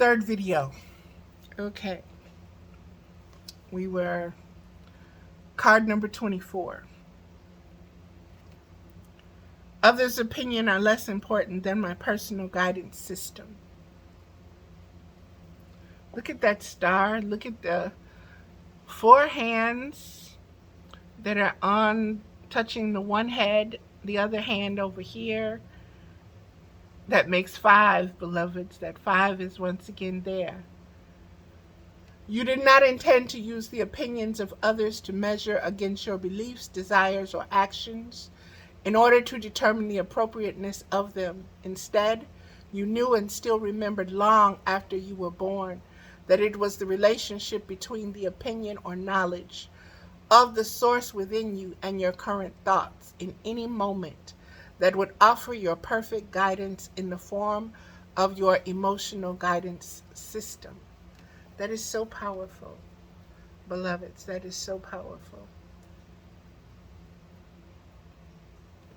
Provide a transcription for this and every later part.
third video. Okay. We were card number 24. Others' opinion are less important than my personal guidance system. Look at that star. Look at the four hands that are on touching the one head, the other hand over here. That makes five, beloveds. That five is once again there. You did not intend to use the opinions of others to measure against your beliefs, desires, or actions in order to determine the appropriateness of them. Instead, you knew and still remembered long after you were born that it was the relationship between the opinion or knowledge of the source within you and your current thoughts in any moment that would offer your perfect guidance in the form of your emotional guidance system. That is so powerful, beloveds. That is so powerful.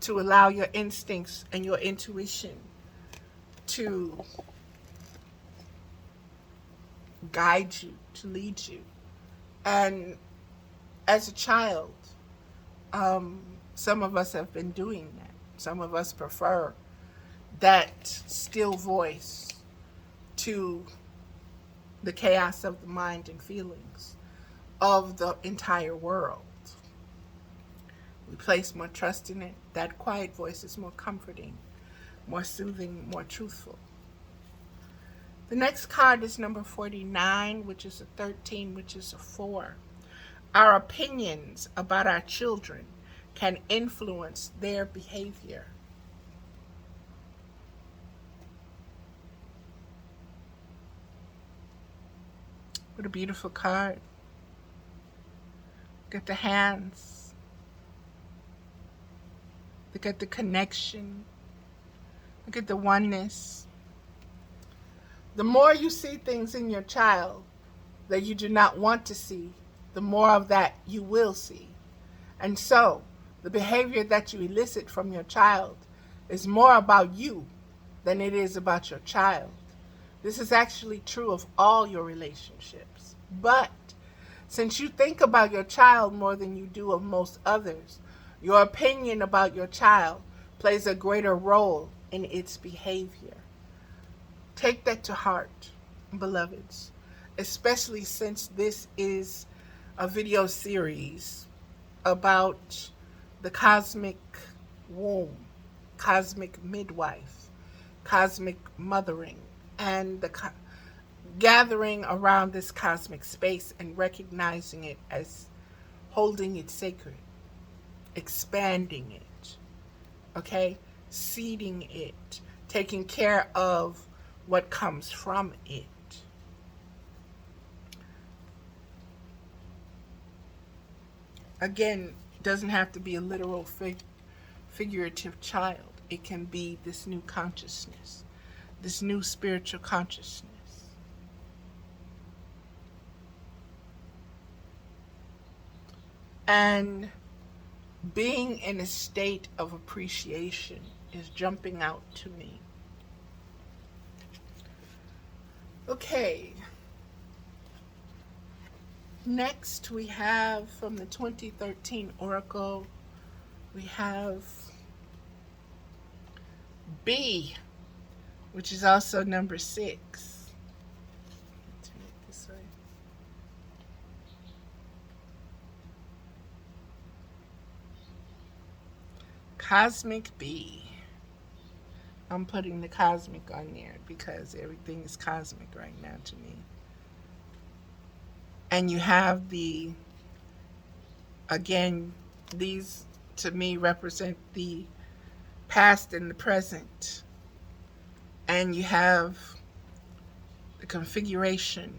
To allow your instincts and your intuition to guide you, to lead you. And as a child, some of us have been doing that. Some of us prefer that still voice to the chaos of the mind and feelings of the entire world. We place more trust in it. That quiet voice is more comforting, more soothing, more truthful. The next card is number 49, which is a 13, which is a 4. Our opinions about our children can influence their behavior. What a beautiful card. Look at the hands. Look at the connection. Look at the oneness. The more you see things in your child that you do not want to see, the more of that you will see. And so, the behavior that you elicit from your child is more about you than it is about your child. This is actually true of all your relationships. But since you think about your child more than you do of most others, your opinion about your child plays a greater role in its behavior. Take that to heart, beloveds, especially since this is a video series about the cosmic womb, cosmic midwife, cosmic mothering, and the gathering around this cosmic space and recognizing it as holding it sacred, expanding it, okay, seeding it, taking care of what comes from it. Again, it doesn't have to be a literal figurative child. It can be this new consciousness, this new spiritual consciousness. And being in a state of appreciation is jumping out to me. Okay. Next, we have from the 2013 Oracle, we have B, which is also number 6. Turn it this way. Cosmic B. I'm putting the cosmic on there because everything is cosmic right now to me. And you have the, again, these to me represent the past and the present. And you have the configuration.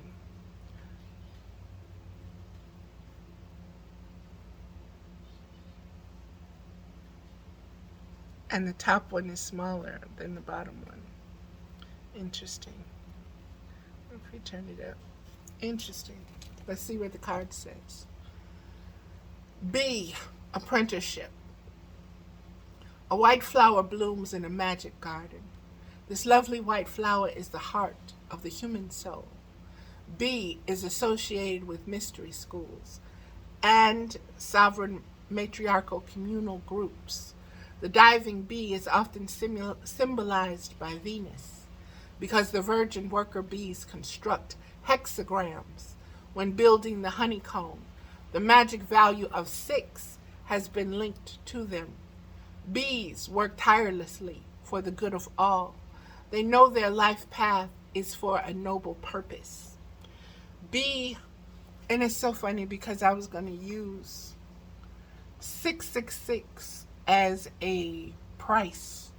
And the top one is smaller than the bottom one. Interesting. If we turn it up. Interesting. Let's see what the card says. B, apprenticeship. A white flower blooms in a magic garden. This lovely white flower is the heart of the human soul. B is associated with mystery schools and sovereign matriarchal communal groups. The diving bee is often symbolized by Venus because the virgin worker bees construct hexagrams when building the honeycomb. The magic value of 6 has been linked to them. Bees work tirelessly for the good of all. They know their life path is for a noble purpose. B, and it's so funny because I was going to use 666 as a price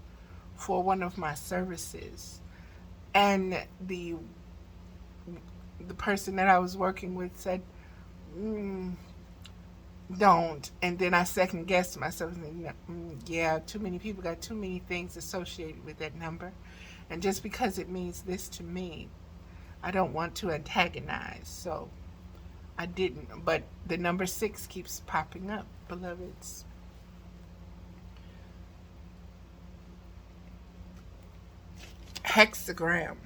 for one of my services. And the person that I was working with said, don't. And then I second guessed myself and said, yeah, too many people got too many things associated with that number. And just because it means this to me, I don't want to antagonize. So I didn't. But the number 6 keeps popping up, beloveds. Hexagram.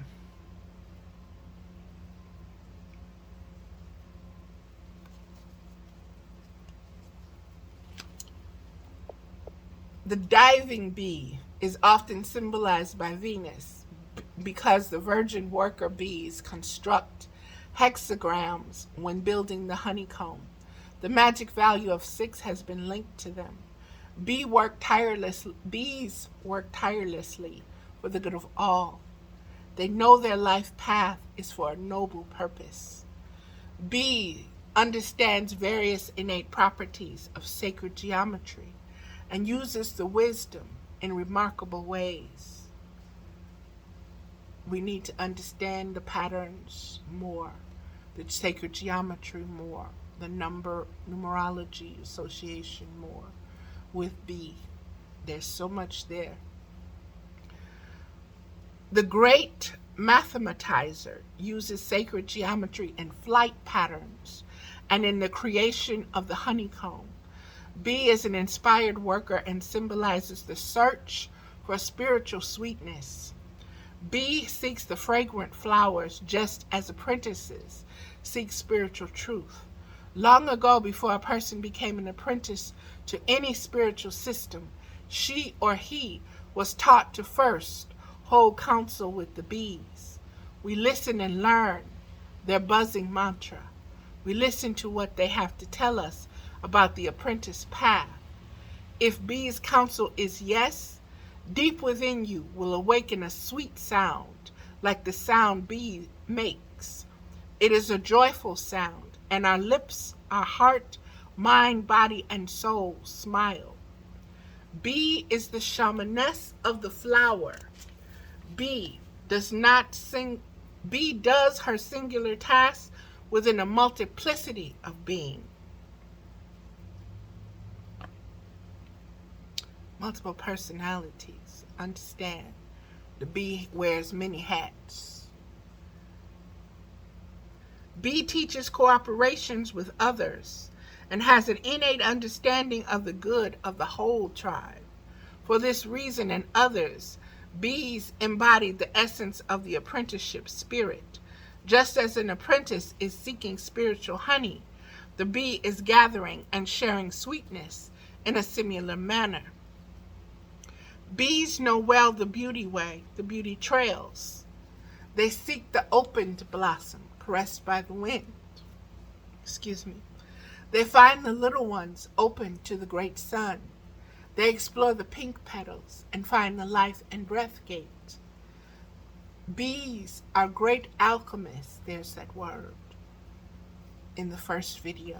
The diving bee is often symbolized by Venus because the virgin worker bees construct hexagrams when building the honeycomb. The magic value of 6 has been linked to them. Bees work tirelessly for the good of all. They know their life path is for a noble purpose. B understands various innate properties of sacred geometry and uses the wisdom in remarkable ways. We need to understand the patterns more, the sacred geometry more, the numerology association more with B. There's so much there. The great mathematizer uses sacred geometry in flight patterns and in the creation of the honeycomb. B is an inspired worker and symbolizes the search for spiritual sweetness. B seeks the fragrant flowers just as apprentices seek spiritual truth. Long ago, before a person became an apprentice to any spiritual system, she or he was taught to first hold counsel with the bees. We listen and learn their buzzing mantra. We listen to what they have to tell us about the apprentice path. If B's counsel is yes, deep within you will awaken a sweet sound, like the sound B makes. It is a joyful sound, and our lips, our heart, mind, body, and soul smile. B is the shamaness of the flower. B does her singular task within a multiplicity of being. Multiple personalities. Understand. The bee wears many hats. B teaches cooperations with others and has an innate understanding of the good of the whole tribe. For this reason and others, bees embody the essence of the apprenticeship spirit. Just as an apprentice is seeking spiritual honey, the bee is gathering and sharing sweetness in a similar manner. Bees know well the beauty way, the beauty trails. They seek the opened blossom, caressed by the wind. They find the little ones open to the great sun. They explore the pink petals and find the life and breath gate. Bees are great alchemists, there's that word, in the first video,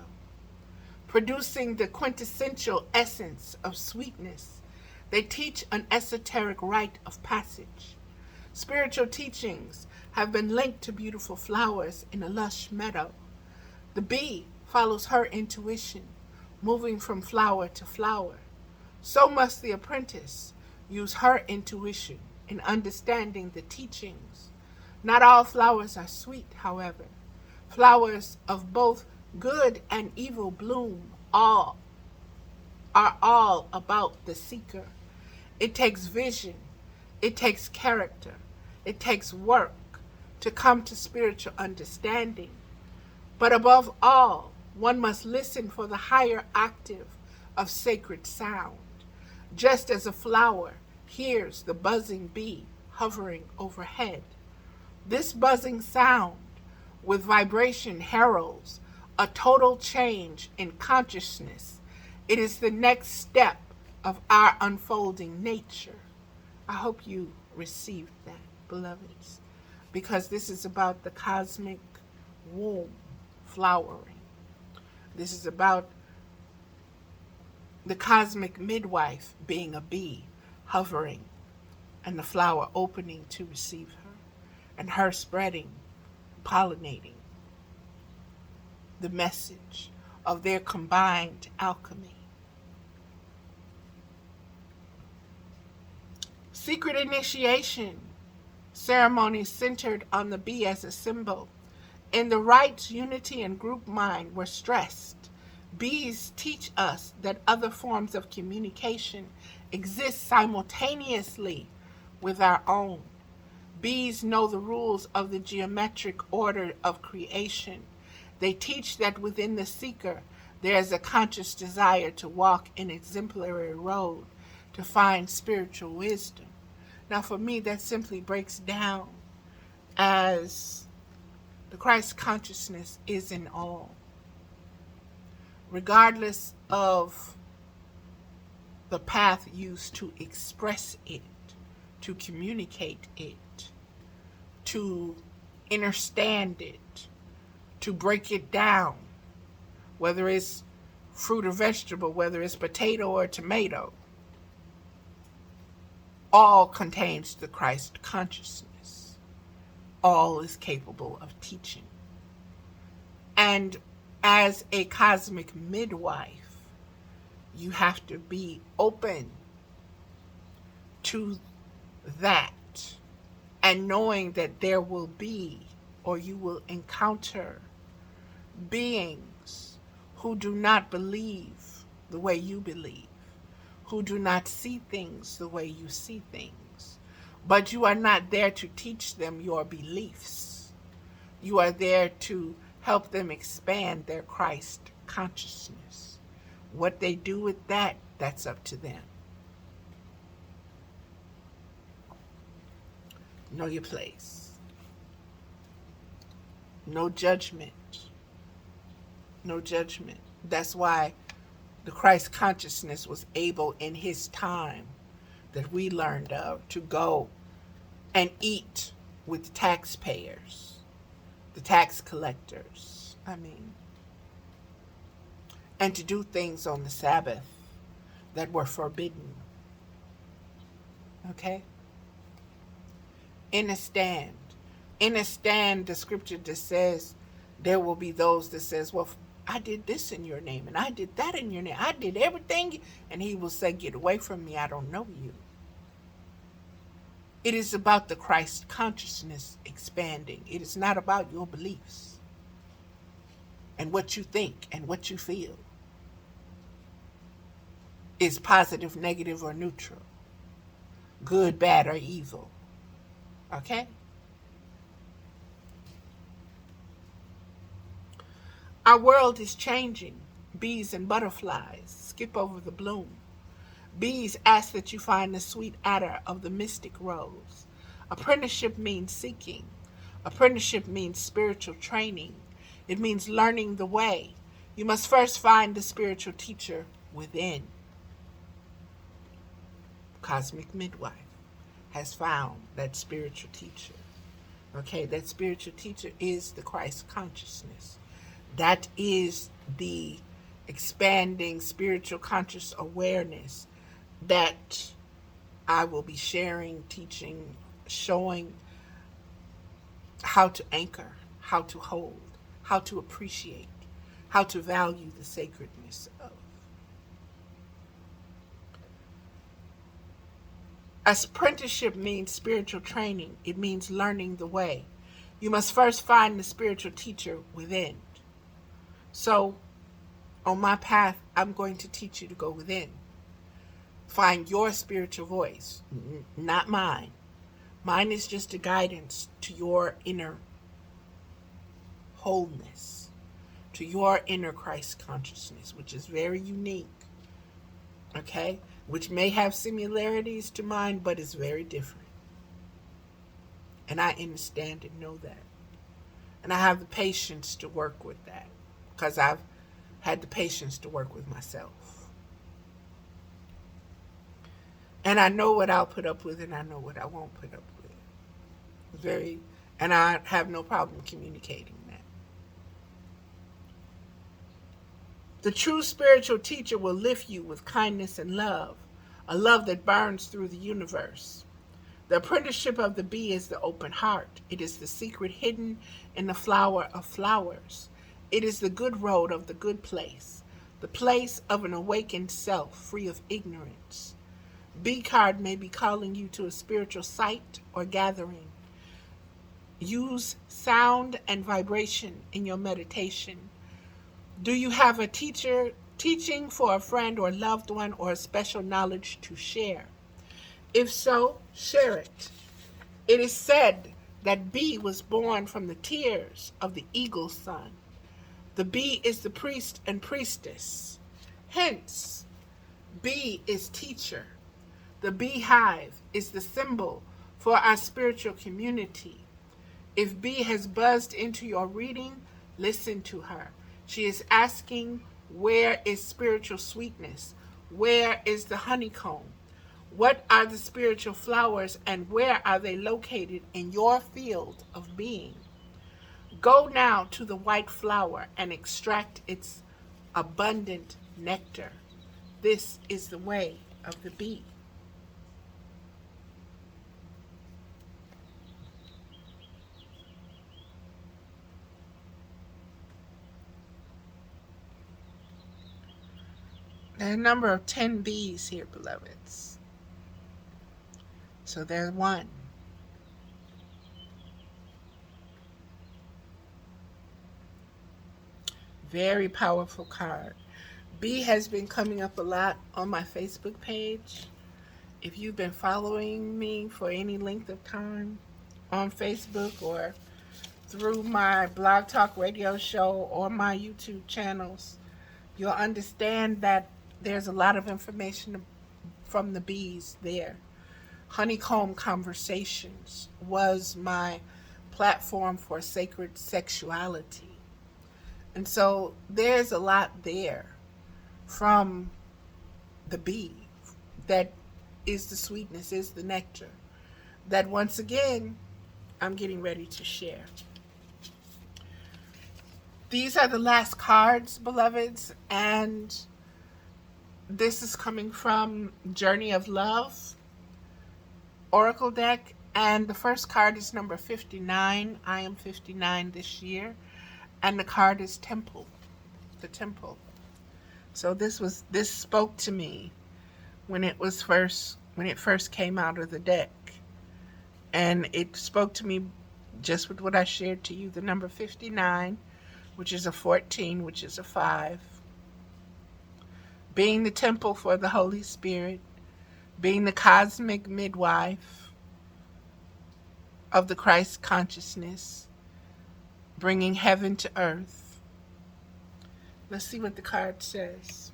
producing the quintessential essence of sweetness. They teach an esoteric rite of passage. Spiritual teachings have been linked to beautiful flowers in a lush meadow. The bee follows her intuition, moving from flower to flower. So must the apprentice use her intuition in understanding the teachings. Not all flowers are sweet, however. Flowers of both good and evil bloom are all about the seeker. It takes vision It takes character. It takes work to come to spiritual understanding. But above all, one must listen for the higher octave of sacred sound, just as a flower hears the buzzing bee hovering overhead. This buzzing sound with vibration heralds a total change in consciousness. It is the next step of our unfolding nature. I hope you received that, beloveds, because this is about the cosmic womb flowering. This is about the cosmic midwife being a bee hovering and the flower opening to receive her and her spreading, pollinating the message of their combined alchemy. Secret initiation ceremonies centered on the bee as a symbol. In the rites, unity and group mind were stressed. Bees teach us that other forms of communication exist simultaneously with our own. Bees know the rules of the geometric order of creation. They teach that within the seeker there is a conscious desire to walk an exemplary road, to find spiritual wisdom. Now for me, that simply breaks down as the Christ consciousness is in all. Regardless of the path used to express it, to communicate it, to understand it, to break it down, whether it's fruit or vegetable, whether it's potato or tomato, all contains the Christ consciousness. All is capable of teaching. And as a cosmic midwife, you have to be open to that and knowing that there will be, or you will encounter, beings who do not believe the way you believe, who do not see things the way you see things. But you are not there to teach them your beliefs. You are there to help them expand their Christ consciousness. What they do with that, that's up to them. Know your place. No judgment. No judgment. That's why the Christ consciousness was able in his time that we learned of to go and eat with the taxpayers, the tax collectors, and to do things on the Sabbath that were forbidden. Okay? In a stand, the scripture just says there will be those that says, well, I did this in your name, and I did that in your name. I did everything. And he will say, get away from me. I don't know you. It is about the Christ consciousness expanding. It is not about your beliefs and what you think and what you feel. Is positive, negative, or neutral? Good, bad, or evil? Okay? Our world is changing. Bees and butterflies skip over the bloom. Bees ask that you find the sweet attar of the mystic rose. Apprenticeship means seeking. Apprenticeship means spiritual training. It means learning the way. You must first find the spiritual teacher within. Cosmic midwife has found that spiritual teacher. Okay, that spiritual teacher is the Christ consciousness. That is the expanding spiritual conscious awareness that I will be sharing, teaching, showing how to anchor, how to hold, how to appreciate, how to value the sacredness of. Apprenticeship means spiritual training. It means learning the way. You must first find the spiritual teacher within. So, on my path, I'm going to teach you to go within. Find your spiritual voice, not mine. Mine is just a guidance to your inner wholeness, to your inner Christ consciousness, which is very unique, okay? Which may have similarities to mine, but is very different. And I understand and know that. And I have the patience to work with that, because I've had the patience to work with myself. And I know what I'll put up with, and I know what I won't put up with. And I have no problem communicating that. The true spiritual teacher will lift you with kindness and love, a love that burns through the universe. The apprenticeship of the bee is the open heart. It is the secret hidden in the flower of flowers. It is the good road of the good place, the place of an awakened self free of ignorance. Bee card may be calling you to a spiritual site or gathering. Use sound and vibration in your meditation. Do you have a teacher teaching for a friend or loved one, or a special knowledge to share? If so, share it. It is said that bee was born from the tears of the eagle's son. The bee is the priest and priestess. Hence, bee is teacher. The beehive is the symbol for our spiritual community. If bee has buzzed into your reading, listen to her. She is asking, where is spiritual sweetness? Where is the honeycomb? What are the spiritual flowers, and where are they located in your field of being? Go now to the white flower and extract its abundant nectar. This is the way of the bee. There are a number of 10 bees here, beloveds. So there's one. Very powerful card. Bee has been coming up a lot on my Facebook page. If you've been following me for any length of time on Facebook or through my Blog Talk radio show or my YouTube channels, you'll understand that there's a lot of information from the bees there. Honeycomb Conversations was my platform for sacred sexuality. And so there's a lot there from the bee that is the sweetness, is the nectar, that once again, I'm getting ready to share. These are the last cards, beloveds, and this is coming from Journey of Love Oracle deck, and the first card is number 59. I am 59 this year, and the card is Temple, the Temple. So this spoke to me when it first came out of the deck, and it spoke to me just with what I shared to you. The number 59, which is a 14, which is a 5, being the temple for the Holy Spirit, being the cosmic midwife of the Christ consciousness, bringing heaven to earth. Let's see what the card says.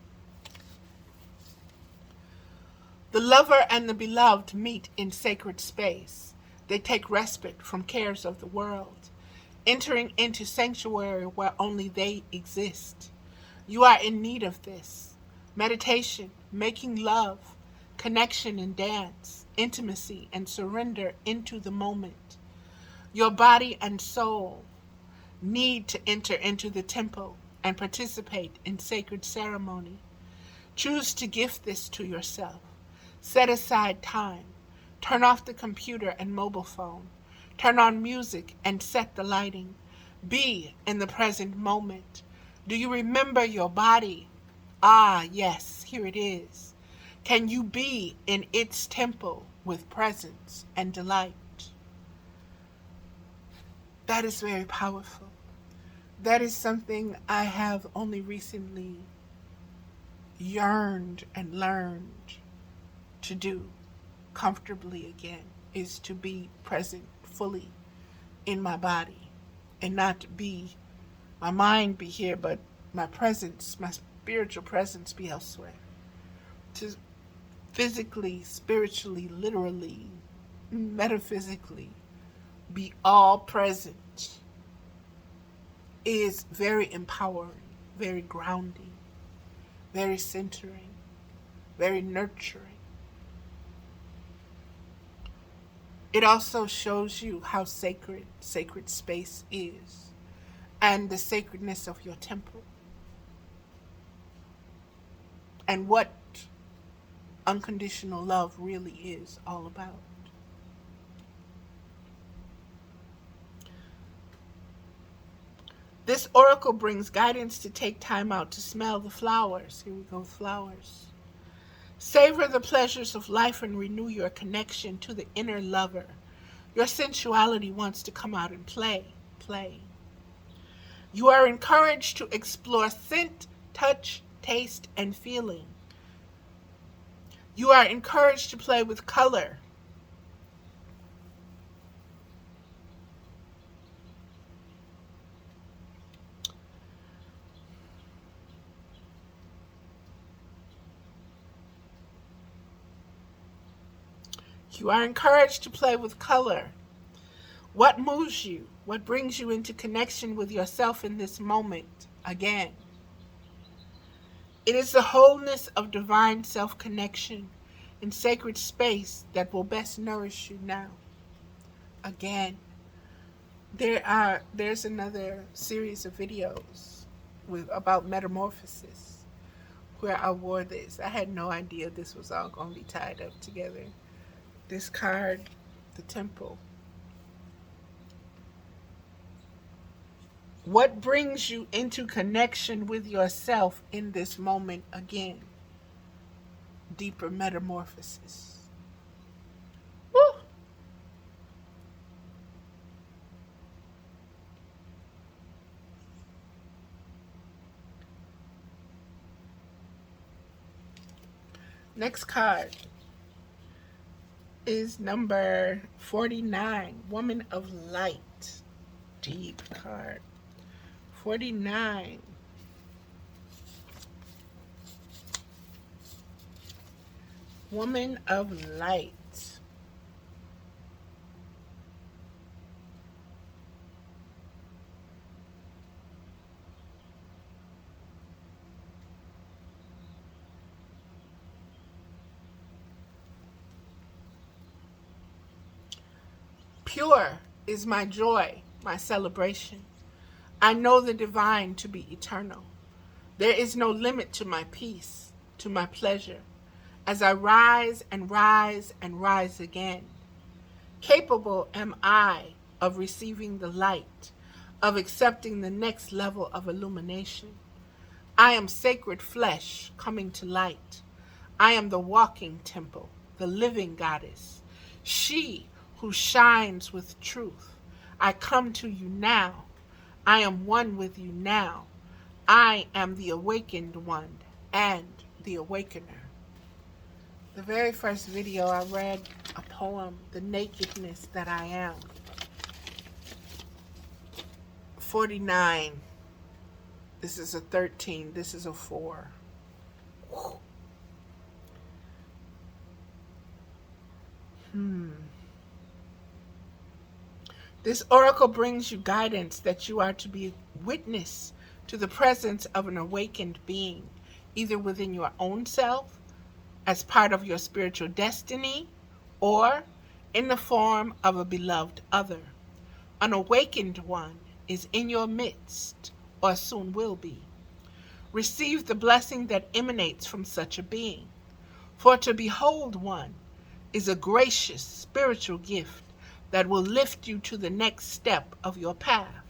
The lover and the beloved meet in sacred space. They take respite from cares of the world, entering into sanctuary where only they exist. You are in need of this. Meditation, making love, connection and dance, intimacy and surrender into the moment. Your body and soul need to enter into the temple and participate in sacred ceremony. Choose to gift this to yourself. Set aside time. Turn off the computer and mobile phone. Turn on music and set the lighting. Be in the present moment. Do you remember your body? Ah, yes, here it is. Can you be in its temple with presence and delight? That is very powerful. That is something I have only recently yearned and learned. to do comfortably again is to be present fully in my body and not be, my mind be here, but my presence, my spiritual presence be elsewhere. To physically, spiritually, literally, metaphysically be all present is very empowering, very grounding, very centering, very nurturing. It also shows you how sacred space is and the sacredness of your temple and what unconditional love really is all about. This oracle brings guidance to take time out to smell the flowers. Here we go, flowers. Savor the pleasures of life and renew your connection to the inner lover. Your sensuality wants to come out and play. You are encouraged to explore scent, touch, taste, and feeling. You are encouraged to play with color. You are encouraged to play with color. What moves you? What brings you into connection with yourself in this moment? Again, it is the wholeness of divine self-connection in sacred space that will best nourish you now. Again, there's another series of videos about metamorphosis where I wore this. I had no idea this was all going to be tied up together. This card, the temple. What brings you into connection with yourself in this moment again? Deeper metamorphosis. Woo! Next card is number 49, Woman of Light. Deep card. 49. Woman of Light. Pure is my joy, my celebration. I know the divine to be eternal. There is no limit to my peace, to my pleasure, as I rise and rise and rise again. Capable am I of receiving the light, of accepting the next level of illumination. I am sacred flesh coming to light. I am the walking temple, the living goddess, she who shines with truth. I come to you now. I am one with you now. I am the awakened one and the awakener. The very first video I read a poem, The Nakedness That I Am. 49. This is a 13. This is a 4. This oracle brings you guidance that you are to be witness to the presence of an awakened being, either within your own self, as part of your spiritual destiny, or in the form of a beloved other. An awakened one is in your midst, or soon will be. Receive the blessing that emanates from such a being. For to behold one is a gracious spiritual gift that will lift you to the next step of your path.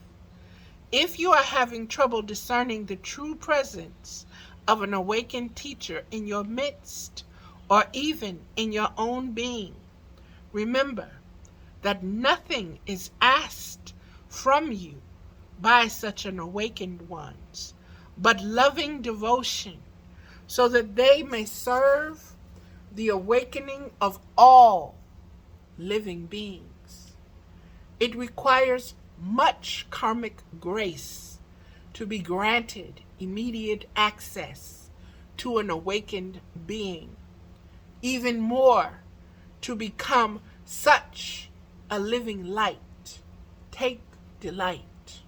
If you are having trouble discerning the true presence of an awakened teacher in your midst, or even in your own being, remember that nothing is asked from you by such an awakened ones, but loving devotion, so that they may serve, the awakening of all living beings. It requires much karmic grace to be granted immediate access to an awakened being, even more to become such a living light. Take delight.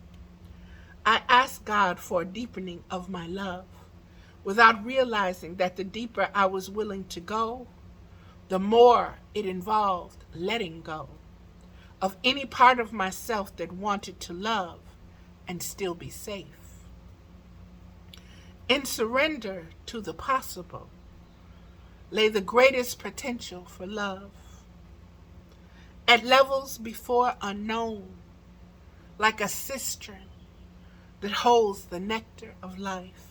I ask God for a deepening of my love, without realizing that the deeper I was willing to go, the more it involved letting go of any part of myself that wanted to love and still be safe. In surrender to the possible lay the greatest potential for love. At levels before unknown, like a cistern that holds the nectar of life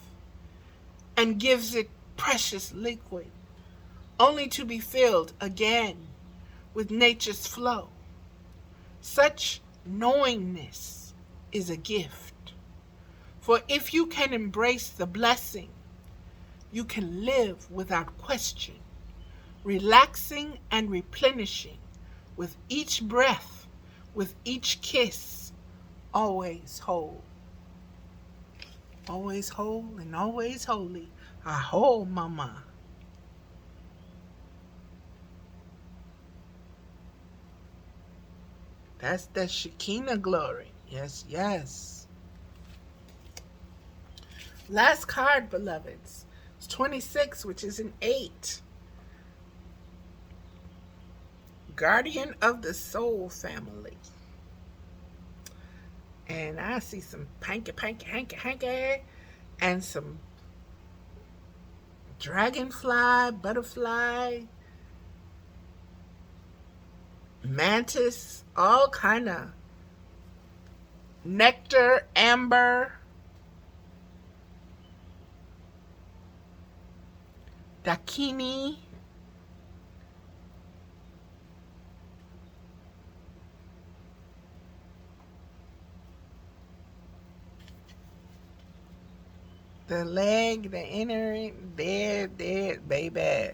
and gives it precious liquid, only to be filled again with nature's flow. Such knowingness is a gift, for if you can embrace the blessing, you can live without question, relaxing and replenishing with each breath, with each kiss, always whole. Always whole and always holy. Aho, mama. That's the Shekinah glory. Yes, yes. Last card, beloveds. It's 26, which is an 8. Guardian of the Soul Family. And I see some hanky, and some dragonfly, butterfly, mantis, all kind of nectar, amber, dakini, the leg, the inner, dead, baby.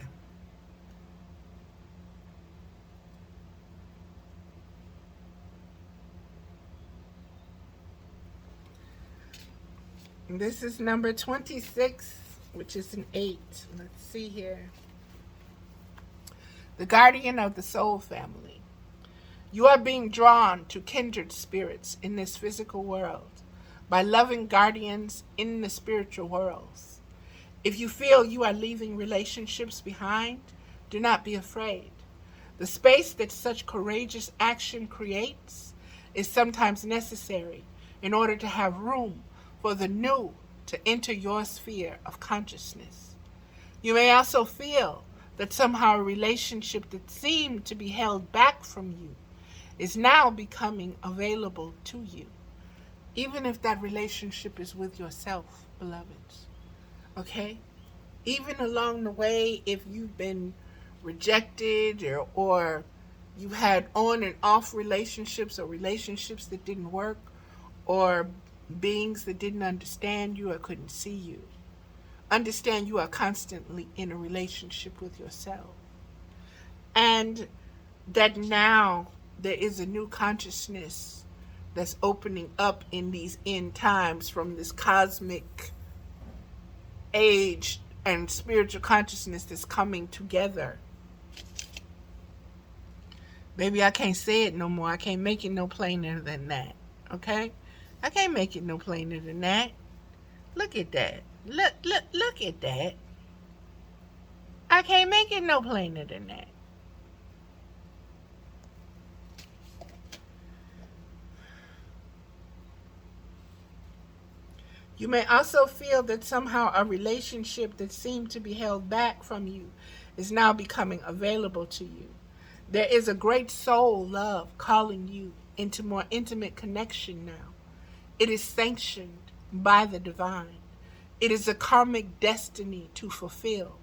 This is number 26, which is an 8. Let's see here. The guardian of the soul family. You are being drawn to kindred spirits in this physical world by loving guardians in the spiritual worlds. If you feel you are leaving relationships behind, do not be afraid. The space that such courageous action creates is sometimes necessary in order to have room for the new to enter your sphere of consciousness. You may also feel that somehow a relationship that seemed to be held back from you is now becoming available to you, even if that relationship is with yourself, beloveds. Okay? Even along the way, if you've been rejected or you've had on and off relationships or relationships that didn't work, or beings that didn't understand you or couldn't see you, understand you are constantly in a relationship with yourself. And that now there is a new consciousness that's opening up in these end times from this cosmic age and spiritual consciousness that's coming together. Baby, I can't say it no more. I can't make it no plainer than that. Okay? I can't make it no plainer than that. Look at that. Look at that. I can't make it no plainer than that. You may also feel that somehow a relationship that seemed to be held back from you is now becoming available to you. There is a great soul love calling you into more intimate connection now. It is sanctioned by the divine. It is a karmic destiny to fulfill.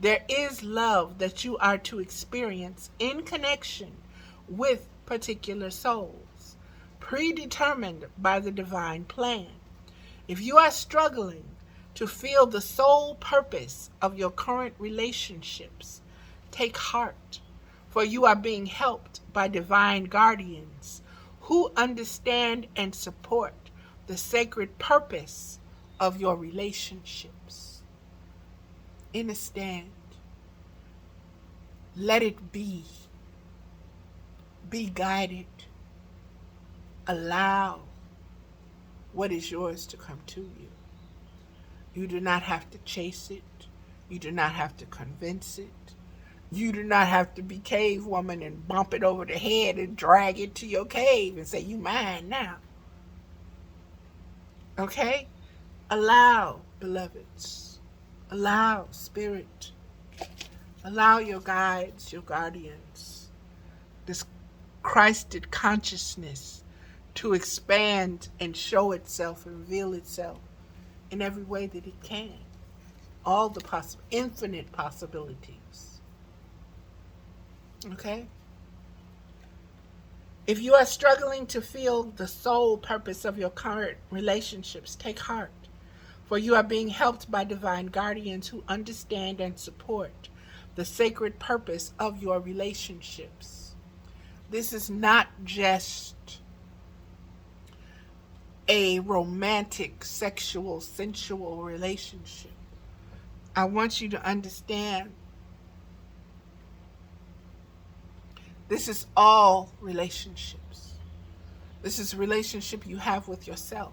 There is love that you are to experience in connection with particular souls, predetermined by the divine plan. If you are struggling to feel the sole purpose of your current relationships, Take heart, for you are being helped by divine guardians who understand and support the sacred purpose of your relationships. Understand. Let it be. Be guided. Allow what is yours to come to you. You do not have to chase it. You do not have to convince it. You do not have to be cave woman and bump it over the head and drag it to your cave and say, you mine now. Okay? Allow, beloveds. Allow, spirit. Allow your guides, your guardians, this Christed consciousness to expand and show itself and reveal itself in every way that it can. All the infinite possibilities. Okay? If you are struggling to feel the sole purpose of your current relationships, take heart, for you are being helped by divine guardians who understand and support the sacred purpose of your relationships. This is not just a romantic, sexual, sensual relationship. I want you to understand this is all relationships. This is a relationship you have with yourself.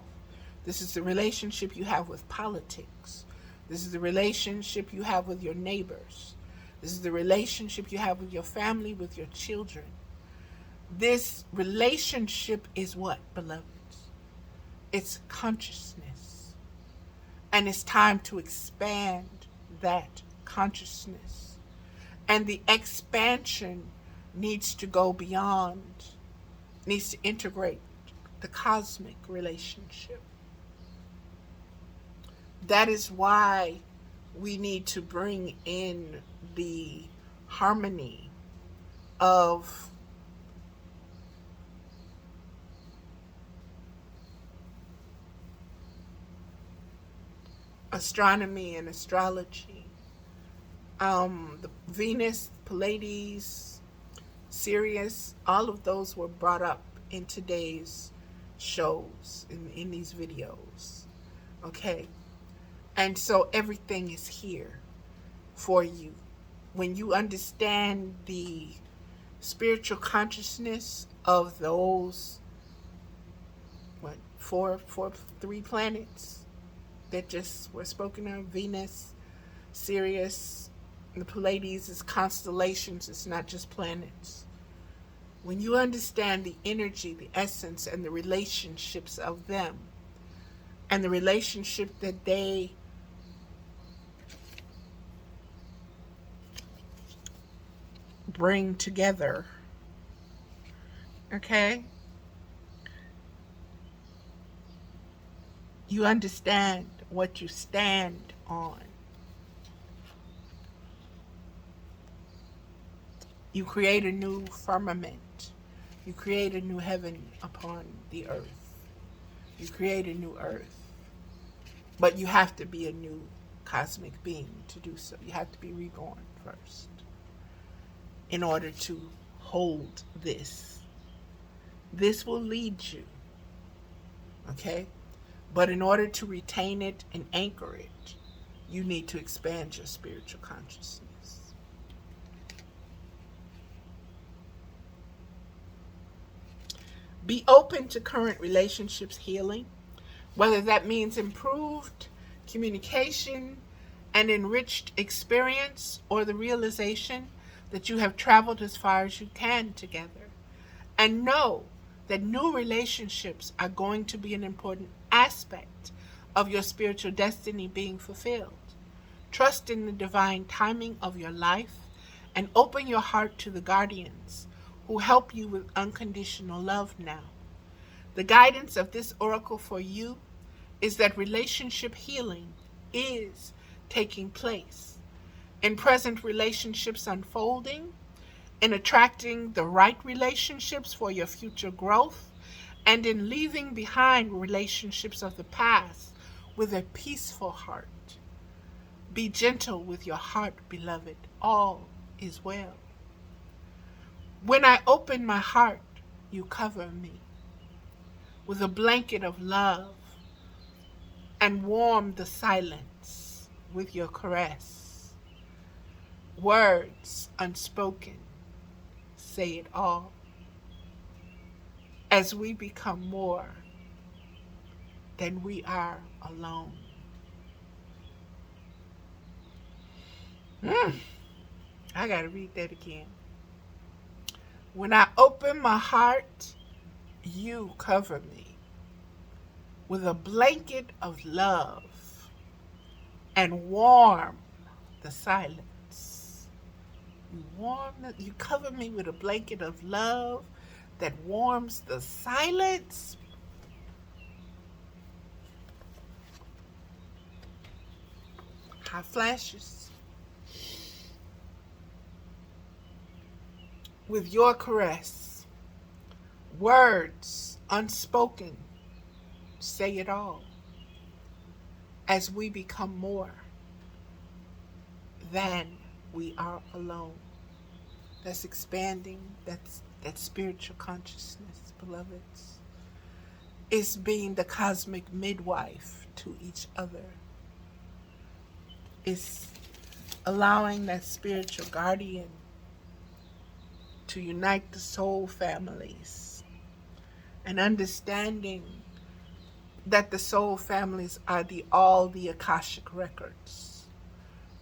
This is the relationship you have with politics. This is the relationship you have with your neighbors. This is the relationship you have with your family, with your children. This relationship is what, beloveds? It's consciousness. And it's time to expand that consciousness. And the expansion needs to go beyond, needs to integrate the cosmic relationship. That is why we need to bring in the harmony of astronomy and astrology. The Venus, Pleiades, Sirius, all of those were brought up in today's shows, in these videos. Okay? And so everything is here for you. When you understand the spiritual consciousness of those, three planets that just were spoken of, Venus, Sirius, the Pleiades is constellations, it's not just planets. When you understand the energy, the essence, and the relationships of them, and the relationship that they bring together, okay? You understand what you stand on. You create a new firmament. You create a new heaven upon the earth. You create a new earth. But you have to be a new cosmic being to do so. You have to be reborn first in order to hold this. This will lead you, okay? But in order to retain it and anchor it, you need to expand your spiritual consciousness. Be open to current relationships healing, whether that means improved communication, an enriched experience, or the realization that you have traveled as far as you can together. And know that new relationships are going to be an important aspect of your spiritual destiny being fulfilled. Trust in the divine timing of your life and open your heart to the guardians who help you with unconditional love now. The guidance of this oracle for you is that relationship healing is taking place, in present relationships unfolding, in attracting the right relationships for your future growth, and in leaving behind relationships of the past with a peaceful heart. Be gentle with your heart, beloved. All is well. When I open my heart, you cover me with a blanket of love and warm the silence with your caress. Words unspoken say it all. As we become more than we are alone. I gotta read that again. When I open my heart, you cover me with a blanket of love and warm the silence. You cover me with a blanket of love that warms the silence. Hot flashes. With your caress, words unspoken say it all. As we become more than we are alone. That's expanding. That's that spiritual consciousness, beloveds. It's being the cosmic midwife to each other. It's allowing that spiritual guardian to unite the soul families and understanding that the soul families are all the Akashic records,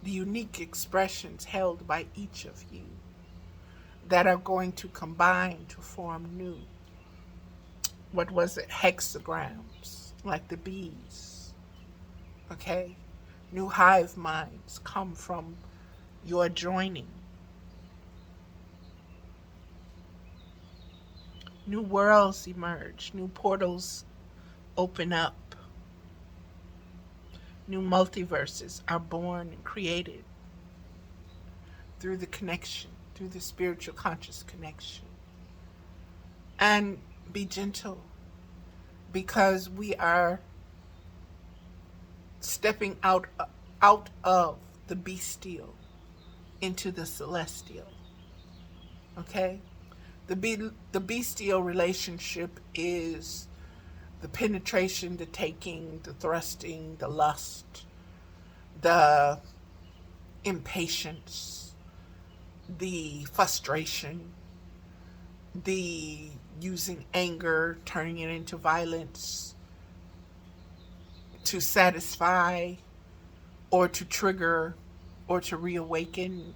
the unique expressions held by each of you that are going to combine to form new, hexagrams, like the bees, okay? New hive minds come from your joining. New worlds emerge, new portals open up. New multiverses are born and created through the connection, through the spiritual conscious connection. And be gentle, because we are stepping out of the bestial into the celestial. Okay? The bestial relationship is the penetration, the taking, the thrusting, the lust, the impatience, the frustration, the using anger, turning it into violence to satisfy or to trigger or to reawaken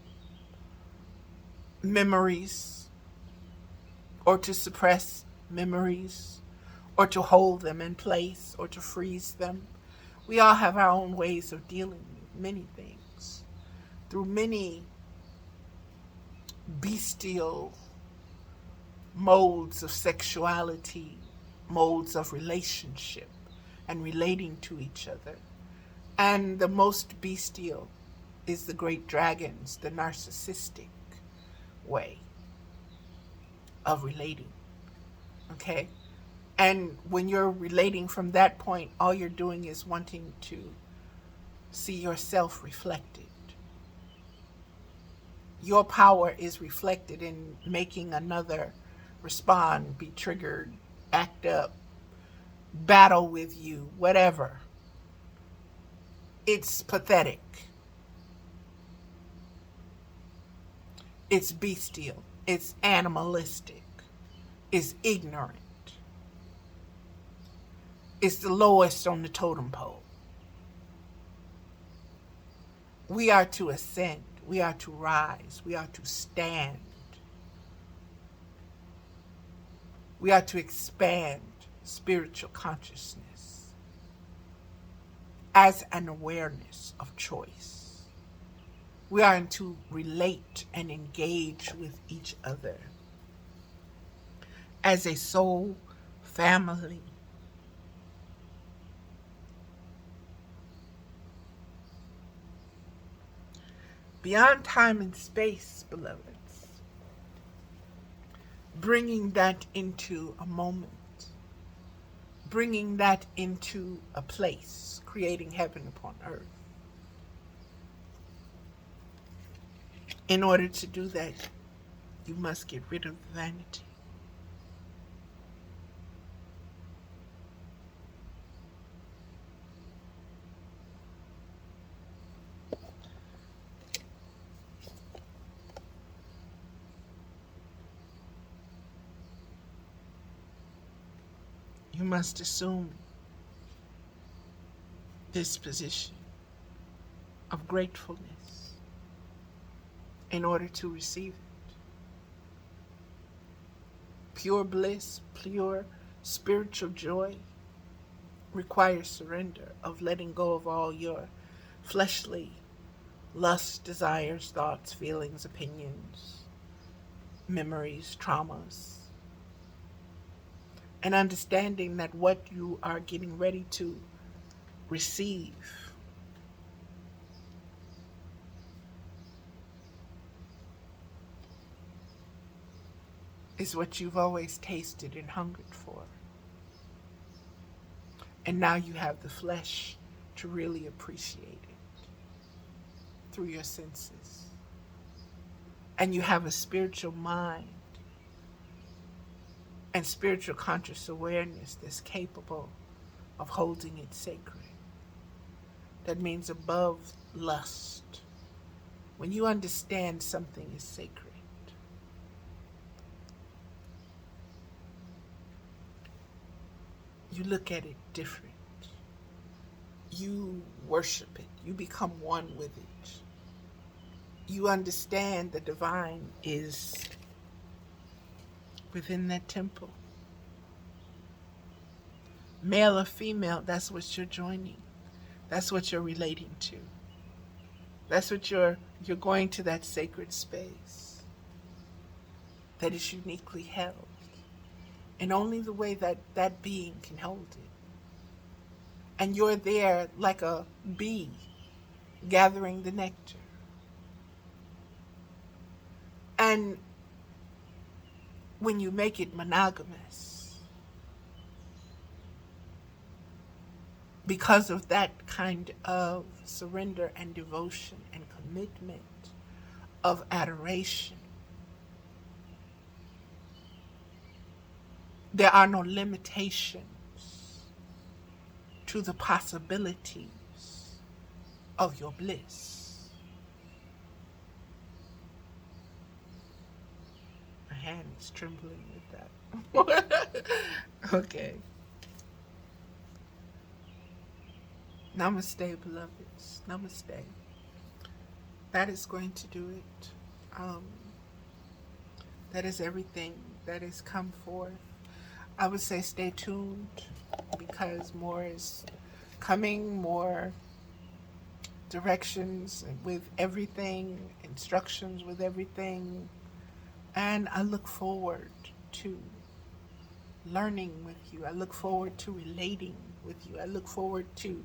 memories or to suppress memories or to hold them in place or to freeze them. We all have our own ways of dealing with many things through many bestial modes of sexuality, modes of relationship and relating to each other. And the most bestial is the great dragons, the narcissistic way of relating. Okay? And when you're relating from that point, all you're doing is wanting to see yourself reflected. Your power is reflected in making another respond, be triggered, act up, battle with you, whatever. It's pathetic. It's bestial. It's animalistic. It's ignorant. It's the lowest on the totem pole. We are to ascend. We are to rise. We are to stand. We are to expand spiritual consciousness as an awareness of choice. We are to relate and engage with each other as a soul family. Beyond time and space, beloveds, bringing that into a moment, bringing that into a place, creating heaven upon earth. In order to do that, you must get rid of the vanity. You must assume this position of gratefulness in order to receive it. Pure bliss, pure spiritual joy requires surrender of letting go of all your fleshly lusts, desires, thoughts, feelings, opinions, memories, traumas, and understanding that what you are getting ready to receive is what you've always tasted and hungered for. And now you have the flesh to really appreciate it through your senses. And you have a spiritual mind and spiritual conscious awareness that's capable of holding it sacred. That means above lust. When you understand something is sacred, you look at it different. You worship it. You become one with it. You understand the divine is within that temple. Male or female, that's what you're joining. That's what you're relating to. That's what you're going to, that sacred space that is uniquely held. And only the way that that being can hold it. And you're there like a bee gathering the nectar. And when you make it monogamous, because of that kind of surrender and devotion and commitment of adoration, there are no limitations to the possibilities of your bliss. My hand is trembling with that. Okay. Namaste, beloveds. Namaste. That is going to do it. That is everything that has come forth. I would say stay tuned because more is coming, more directions with everything, instructions with everything. And I look forward to learning with you. I look forward to relating with you. I look forward to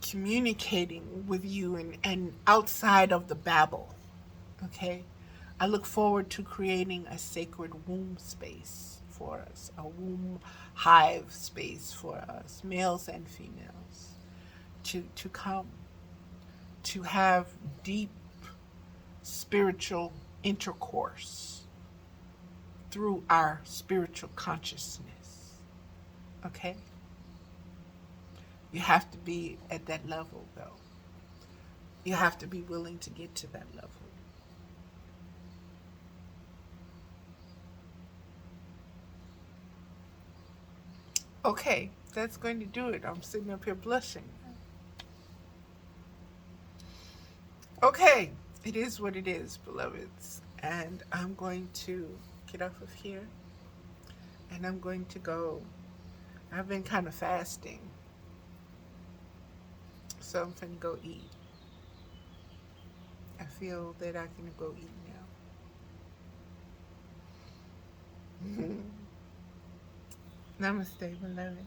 communicating with you and outside of the babble, okay? I look forward to creating a sacred womb space for us, a womb hive space for us, males and females, to come, to have deep spiritual intercourse through our spiritual consciousness, okay? You have to be at that level, though. You have to be willing to get to that level. Okay, that's going to do it. I'm sitting up here blushing. Okay, it is what it is, beloveds. And I'm going to get off of here. And I'm going to go. I've been kind of fasting. So I'm finna go eat. I feel that I can go eat now. Namaste, beloved.